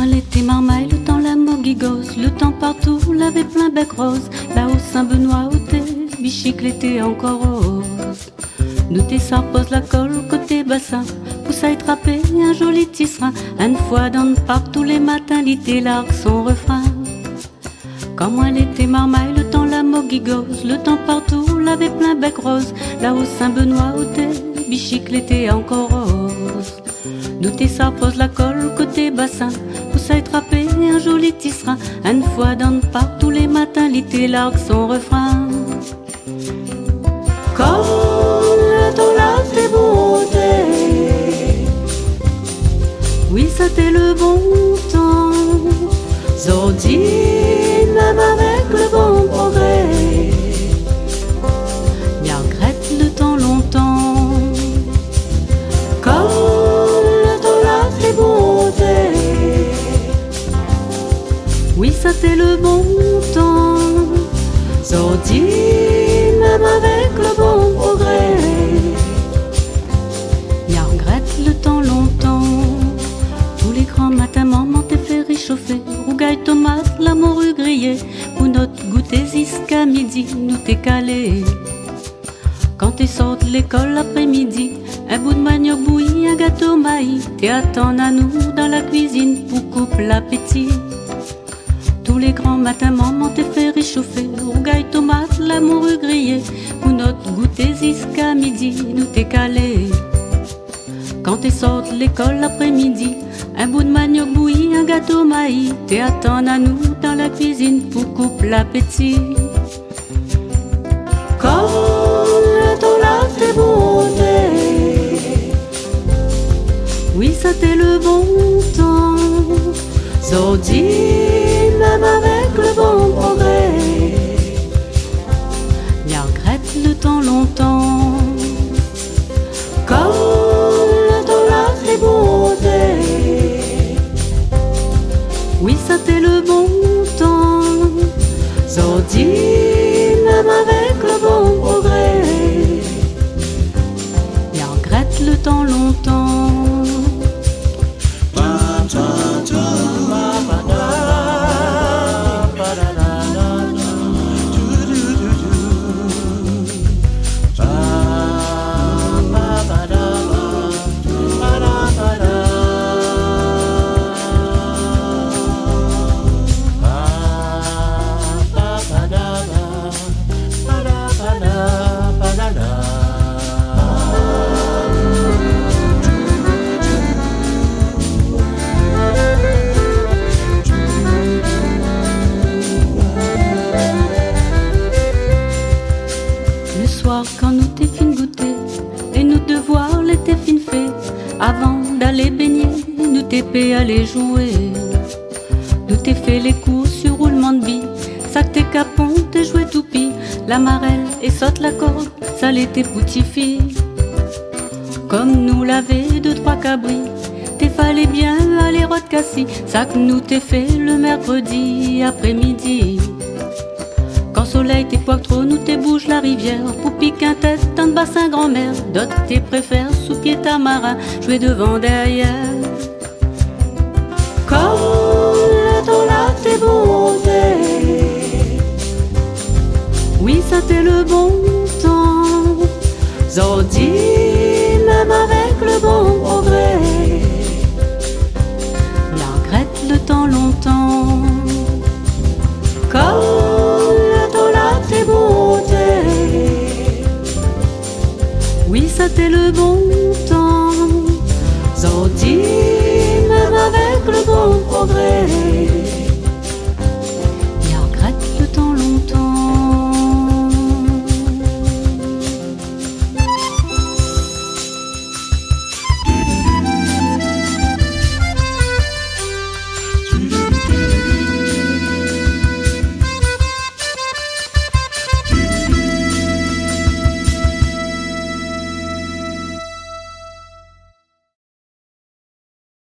moi l'été marmaille, le temps la mogigose, le temps partout l'avait plein bec rose. Là au Saint-Benoît où t'es, bichique l'été encore rose. Nous t'es ça pose la colle côté bassin, pousse à attraper un joli tisserin. Une fois dans le parc tous les matins, l'été largue son refrain. Quand moi l'été marmaille, le temps la mogigose, le temps partout l'avait plein bec rose. Là au Saint-Benoît où t'es, bichique l'été encore rose. Nous t'es ça pose la colle côté bassin, pousse à attraper un joli tisserin. Une fois dans le parc tous les matins, l'été largue son refrain. Quand le temps là fait bonté, oui ça t'est le bon temps. Zordi, même avec le bon progrès, bien regrette le temps longtemps. Quand le temps là fait bonté, oui ça t'est le bon temps. Zordi, même avec le bon progrès, bien regrette le temps longtemps. Tous les grands matins, maman t'es fait réchauffer, rougaille, tomate, la morue grillée. Pour notre goûter jusqu'à midi, nous t'es calé. Quand t'es sorti de l'école l'après-midi, un bout de manioc bouilli, un gâteau maïs, t'es attend à nous dans la cuisine pour couper l'appétit. Tous les grands matins, maman t'es fait réchauffer, rougaille, tomate, la morue grillée. Pour notre goûter jusqu'à midi, nous t'es calé. Quand t'es sorti de l'école l'après-midi, un bout de manioc bouilli, un gâteau maïs, t'es attend à nous dans la cuisine pour couper l'appétit. Quand le temps là fait bonté, oui ça t'est le bon temps. Zordi, même avec le bon progrès, bien regrette le temps longtemps. Quand le temps là fait bonté, oui ça t'est le bon temps. Zordi, même avec le bon progrès, bien regrette le temps longtemps. Quand nous t'es fin goûter et nous devoir l'été fin fait, avant d'aller baigner, nous t'es payé aller jouer. Nous t'es fait les coups sur roulement de billes, ça que t'es capon, t'es joué toupie. La marelle et saute la corde, ça l'était poutifie. Comme nous l'avait deux trois cabris, t'es fallait bien aller roi de Cassis, ça que nous t'es fait le mercredi après-midi. Quand soleil t'es poids trop, nous t'es bouge la rivière, pour piquer un tête dans le bassin grand-mère. D'autres t'es préfères sous pied tamarin, jouer devant derrière. Quand le temps là t'es bonté, oui ça t'est le bon temps. Zordi, même avec le bon progrès, bien regrette le temps longtemps. Quand oui ça t'est le bon